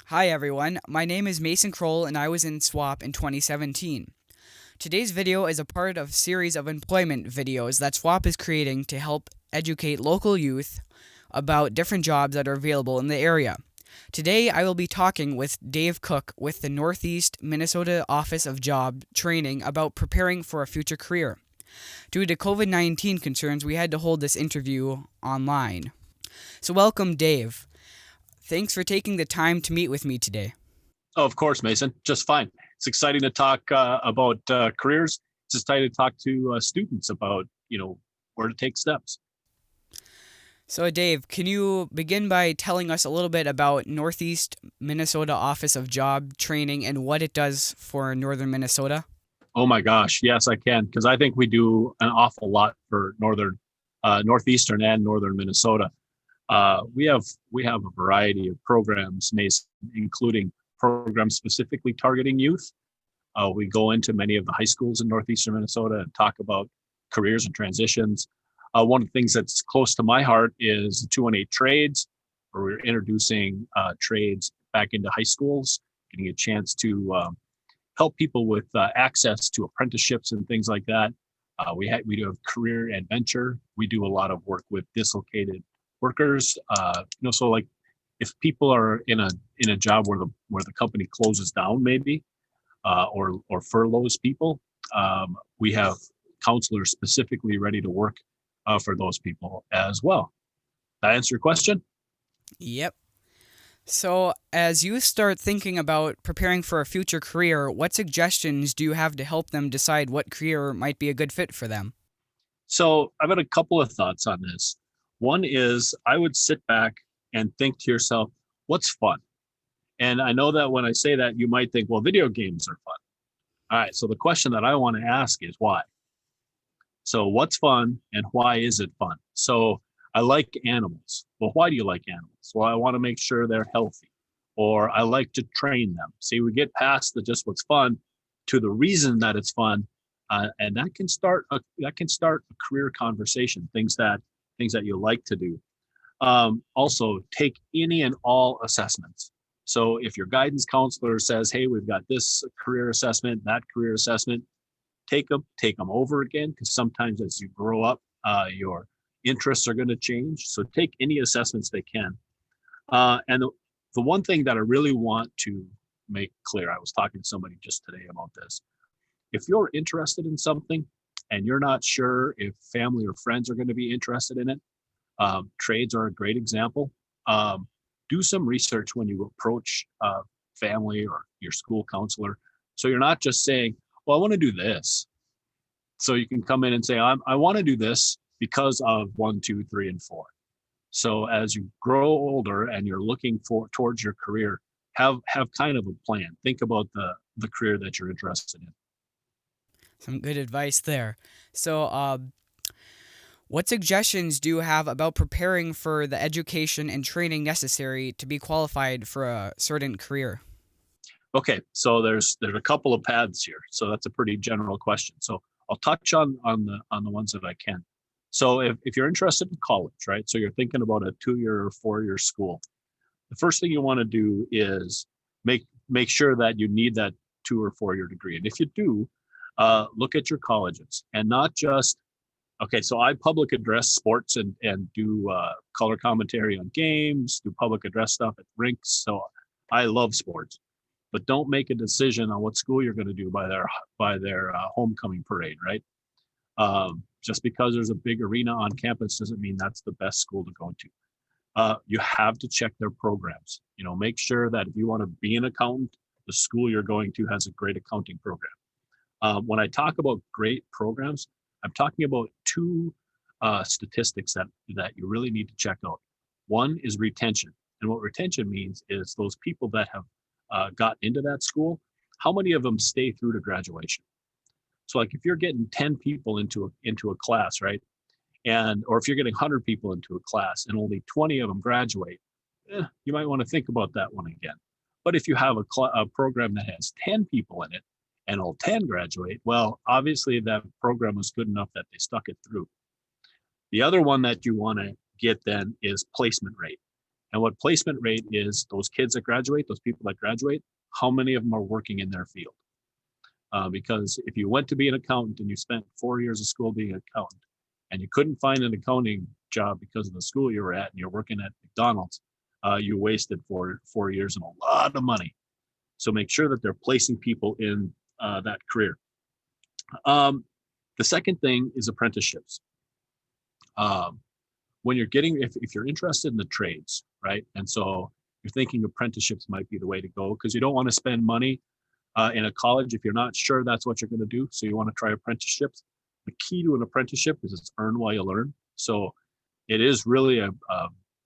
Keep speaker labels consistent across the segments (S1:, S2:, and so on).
S1: Hi everyone, my name is Mason Kroll and I was in SWOP in 2017. Today's video is a part of a series of employment videos that SWOP is creating to help educate local youth about different jobs that are available in the area. Today I will be talking with Dave Cook with the Northeast Minnesota Office of Job Training about preparing for a future career. Due to COVID-19 concerns, we had to hold this interview online. So welcome, Dave. Thanks for taking the time to meet with me today.
S2: Oh, of course, Mason. Just fine. It's exciting to talk about careers. It's exciting to talk to students about, where to take steps.
S1: So, Dave, can you begin by telling us a little bit about Northeast Minnesota Office of Job Training and what it does for Northern Minnesota?
S2: Oh my gosh, yes, I can, because I think we do an awful lot for northeastern and northern Minnesota. We have a variety of programs, Mason, including programs specifically targeting youth. We go into many of the high schools in northeastern Minnesota and talk about careers and transitions. One of the things that's close to my heart is the 218 trades, where we're introducing trades back into high schools, getting a chance to help people with access to apprenticeships and things like that. We do have career adventure. We do a lot of work with dislocated workers. So like if people are in a job where the company closes down, maybe or furloughs people, we have counselors specifically ready to work for those people as well. That answer your question?
S1: Yep. So, as you start thinking about preparing for a future career, what suggestions do you have to help them decide what career might be a good fit for them?
S2: So I've got a couple of thoughts on this. One is I would sit back and think to yourself, what's fun? And I know that when I say that, you might think, well, video games are fun. All right. So the question that I want to ask is why? So what's fun and why is it fun? So I like animals. Well, why do you like animals? Well, I want to make sure they're healthy, or I like to train them. See, we get past the just what's fun to the reason that it's fun, and that can start a career conversation. Things that you like to do. Also, take any and all assessments. So if your guidance counselor says, "Hey, we've got this career assessment, that career assessment," take them over again, because sometimes as you grow up, your interests are going to change. So take any assessments they can. And the one thing that I really want to make clear, I was talking to somebody just today about this. If you're interested in something and you're not sure if family or friends are going to be interested in it, trades are a great example. Do some research when you approach family or your school counselor. So you're not just saying, well, I want to do this. So you can come in and say, I want to do this because of 1, 2, 3, and 4. So as you grow older and you're looking towards your career, have kind of a plan. Think about the career that you're interested in.
S1: Some good advice there. So, what suggestions do you have about preparing for the education and training necessary to be qualified for a certain career?
S2: Okay, so there's a couple of paths here. So that's a pretty general question. So I'll touch on the ones that I can. So if you're interested in college, right? So you're thinking about a 2-year or 4-year school. The first thing you want to do is make sure that you need that 2 or 4-year degree. And if you do, look at your colleges and not just, okay, so I public address sports and do color commentary on games, do public address stuff at rinks. So I love sports, but don't make a decision on what school you're going to do by their homecoming parade, right? Just because there's a big arena on campus doesn't mean that's the best school to go to. You have to check their programs. Make sure that if you want to be an accountant, the school you're going to has a great accounting program. When I talk about great programs, I'm talking about two statistics that you really need to check out. One is retention. And what retention means is those people that have got into that school, how many of them stay through to graduation? So like if you're getting 10 people into a class, right? Or if you're getting 100 people into a class and only 20 of them graduate, you might want to think about that one again. But if you have a program that has 10 people in it and all 10 graduate, well, obviously that program was good enough that they stuck it through. The other one that you want to get then is placement rate. And what placement rate is, those kids that graduate, those people that graduate, how many of them are working in their field? Because if you went to be an accountant and you spent 4 years of school being an accountant and you couldn't find an accounting job because of the school you were at and you're working at McDonald's, you wasted 4 years and a lot of money. So make sure that they're placing people in that career. The second thing is apprenticeships. When you're getting, if you're interested in the trades, right? And so you're thinking apprenticeships might be the way to go because you don't want to spend money in a college if you're not sure that's what you're going to do. So you want to try apprenticeships. The key to an apprenticeship is it's earn while you learn. So it is really a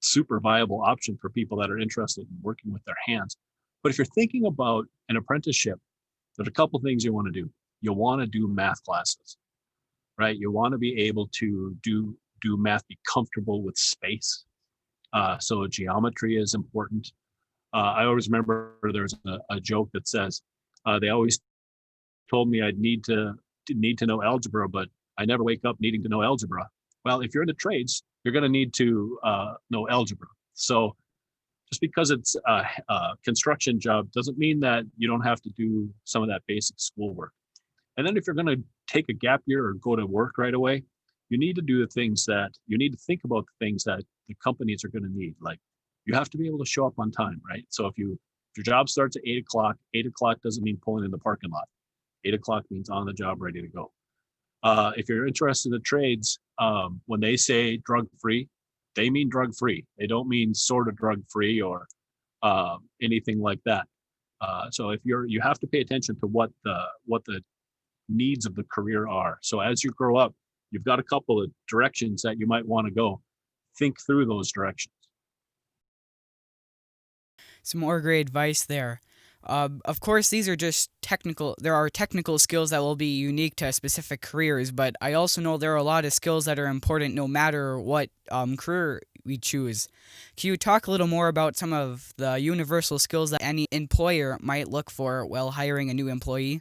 S2: super viable option for people that are interested in working with their hands. But if you're thinking about an apprenticeship, there's a couple things you want to do. You'll want to do math classes, right? You want to be able to do math, be comfortable with space. So geometry is important. I always remember there's a joke that says, they always told me I'd need to know algebra, but I never wake up needing to know algebra. Well, if you're in the trades, you're going to need to know algebra. So just because it's a construction job doesn't mean that you don't have to do some of that basic schoolwork. And then if you're going to take a gap year or go to work right away, you need to do the things that you need to think about, the things that the companies are going to need. Like you have to be able to show up on time, right? So if your job starts at 8 o'clock, 8 o'clock doesn't mean pulling in the parking lot. 8 o'clock means on the job, ready to go. If you're interested in trades, when they say drug-free, they mean drug-free. They don't mean sort of drug-free or anything like that. So if you have to pay attention to what the needs of the career are. So as you grow up, you've got a couple of directions that you might want to go. Think through those directions.
S1: Some more great advice there. Of course, these are just technical. There are technical skills that will be unique to specific careers, but I also know there are a lot of skills that are important no matter what career we choose. Can you talk a little more about some of the universal skills that any employer might look for while hiring a new employee?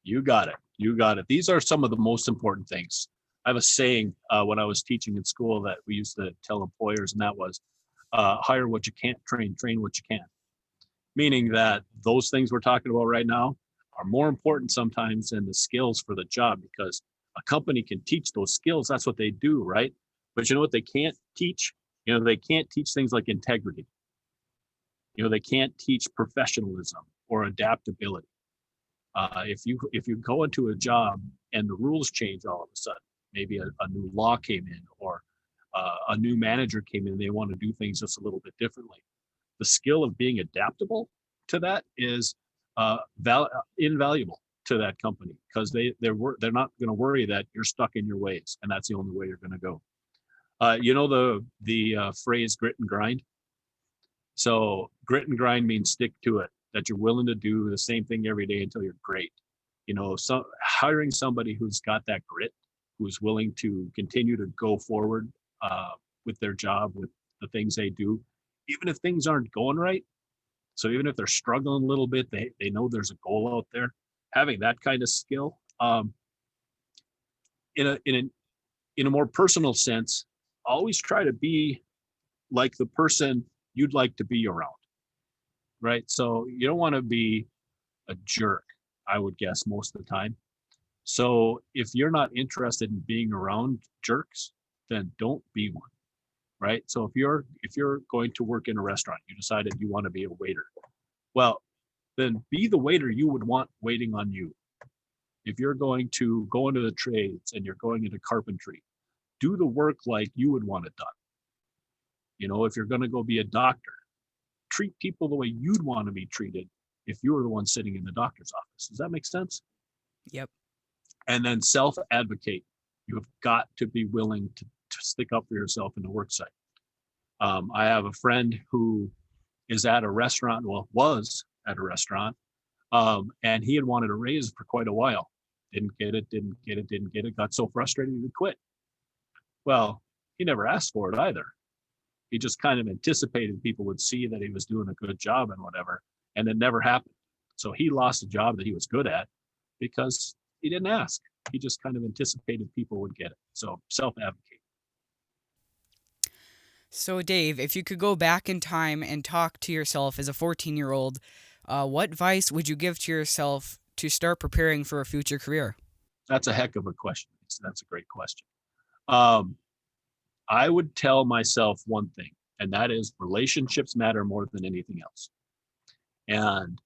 S2: You got it. You got it. These are some of the most important things. I have a saying when I was teaching in school that we used to tell employers, and that was hire what you can't, train what you can. Meaning that those things we're talking about right now are more important sometimes than the skills for the job, because a company can teach those skills. That's what they do, right? But you know what they can't teach? They can't teach things like integrity. They can't teach professionalism or adaptability. If you go into a job and the rules change all of a sudden, maybe a new law came in or a new manager came in, they want to do things just a little bit differently. The skill of being adaptable to that is invaluable to that company, because they're not going to worry that you're stuck in your ways, and that's the only way you're going to go. The phrase grit and grind. So grit and grind means stick to it, that you're willing to do the same thing every day until you're great. So hiring somebody who's got that grit, who's willing to continue to go forward with their job, with the things they do, even if things aren't going right. So even if they're struggling a little bit, they know there's a goal out there. Having that kind of skill, in a more personal sense, always try to be like the person you'd like to be around, right? So you don't want to be a jerk, I would guess, most of the time. So if you're not interested in being around jerks, then don't be one. Right? So if you're going to work in a restaurant, you decided you want to be a waiter. Well, then be the waiter you would want waiting on you. If you're going to go into the trades and you're going into carpentry, do the work like you would want it done. If you're going to go be a doctor, treat people the way you'd want to be treated if you were the one sitting in the doctor's office. Does that make sense?
S1: Yep.
S2: And then self-advocate. You have got to be willing to stick up for yourself in the work site. I have a friend who is at a restaurant, was at a restaurant, and he had wanted a raise for quite a while. Didn't get it, got so frustrated he quit. Well, he never asked for it either. He just kind of anticipated people would see that he was doing a good job and whatever, and it never happened. So he lost a job that he was good at because he didn't ask. He just kind of anticipated people would get it. So self-advocate.
S1: So, Dave, if you could go back in time and talk to yourself as a 14-year-old, what advice would you give to yourself to start preparing for a future career?
S2: That's a heck of a question. That's a great question. Um, I would tell myself one thing, and that is relationships matter more than anything else. And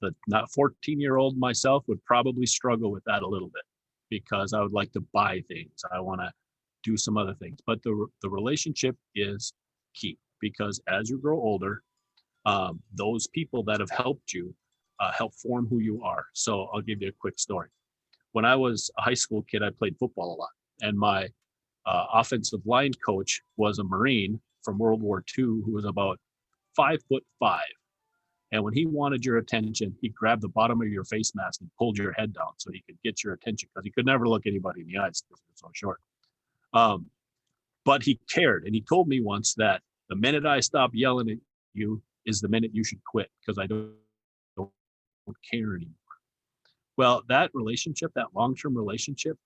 S2: the not 14-year-old myself would probably struggle with that a little bit because I would like to buy things. I want to do some other things, but the relationship is key because as you grow older, those people that have helped you help form who you are. So I'll give you a quick story. When I was a high school kid, I played football a lot, and my offensive line coach was a Marine from World War II who was about 5'5". And when he wanted your attention, he grabbed the bottom of your face mask and pulled your head down so he could get your attention because he could never look anybody in the eyes because he was so short. Um, but he cared. And he told me once that the minute I stop yelling at you is the minute you should quit because I don't care anymore. Well, that relationship, that long term relationship,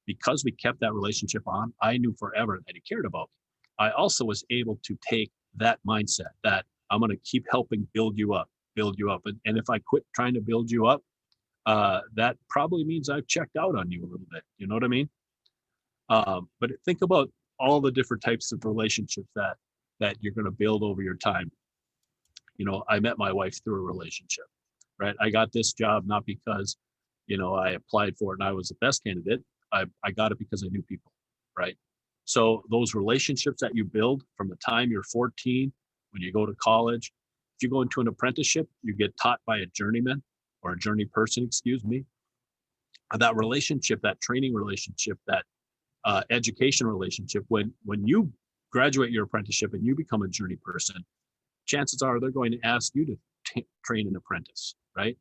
S2: because we kept that relationship on, I knew forever that he cared about me. I also was able to take that mindset that I'm going to keep helping build you up, build you up. And if I quit trying to build you up, that probably means I've checked out on you a little bit. You know what I mean? But think about all the different types of relationships that you're going to build over your time. You know, I met my wife through a relationship, right? I got this job not because, I applied for it and I was the best candidate. I got it because I knew people, right? So those relationships that you build from the time you're 14, when you go to college, if you go into an apprenticeship, you get taught by a journeyman or a journey person, excuse me. And that relationship, that training relationship, that education relationship, when you graduate your apprenticeship and you become a journey person, chances are they're going to ask you to train an apprentice, right?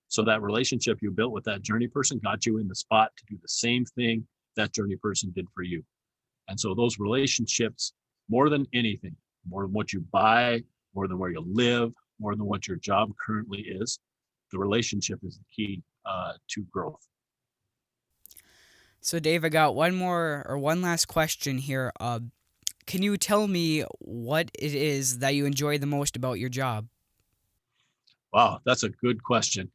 S2: So that relationship you built with that journey person got you in the spot to do the same thing that journey person did for you. And so those relationships, more than anything, more than what you buy, more than where you live, more than what your job currently is, the relationship is the key to growth.
S1: So, Dave, I got one last question here. Can you tell me what it is that you enjoy the most about your job?
S2: Wow, that's a good question.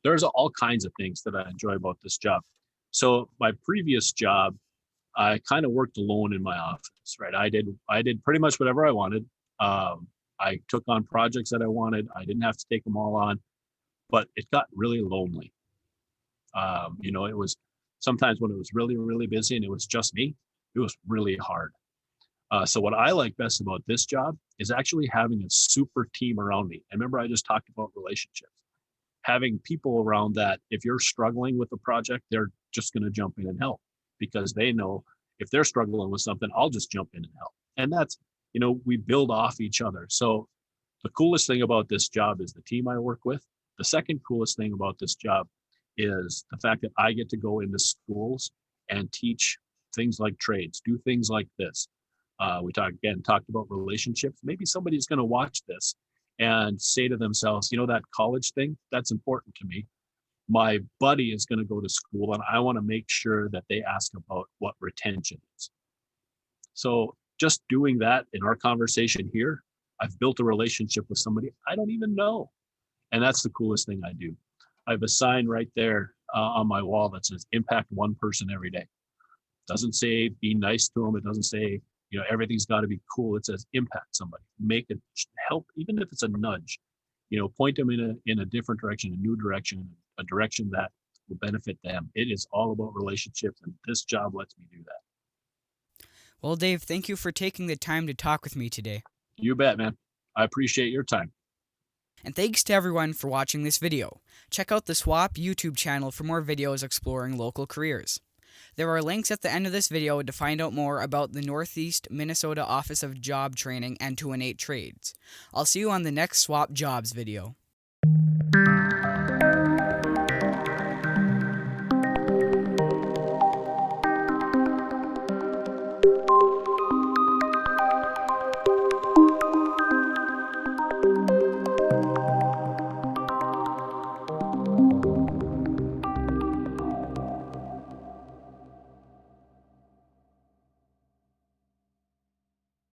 S2: There's all kinds of things that I enjoy about this job. So my previous job, I kind of worked alone in my office, right? I did pretty much whatever I wanted. I took on projects that I wanted. I didn't have to take them all on, but it got really lonely. It was sometimes when it was really, really busy and it was just me, it was really hard. So what I like best about this job is actually having a super team around me. And remember, I just talked about relationships. Having people around that, if you're struggling with a project, they're just going to jump in and help because they know if they're struggling with something, I'll just jump in and help. And that's, we build off each other. So the coolest thing about this job is the team I work with. The second coolest thing about this job is the fact that I get to go into schools and teach things like trades, do things like this. We talked about relationships. Maybe somebody's going to watch this and say to themselves, that college thing, that's important to me. My buddy is going to go to school and I want to make sure that they ask about what retention is. So just doing that in our conversation here, I've built a relationship with somebody I don't even know. And that's the coolest thing I do. I have a sign right there on my wall that says impact one person every day. It doesn't say be nice to them. It doesn't say, everything's got to be cool. It says impact somebody, make it help, even if it's a nudge, point them in a different direction, a new direction, a direction that will benefit them. It is all about relationships. And this job lets me do that.
S1: Well, Dave, thank you for taking the time to talk with me today.
S2: You bet, man. I appreciate your time.
S1: And thanks to everyone for watching this video. Check out the SWOP YouTube channel for more videos exploring local careers. There are links at the end of this video to find out more about the Northeast Minnesota Office of Job Training and 218 Trades. I'll see you on the next SWOP Jobs video.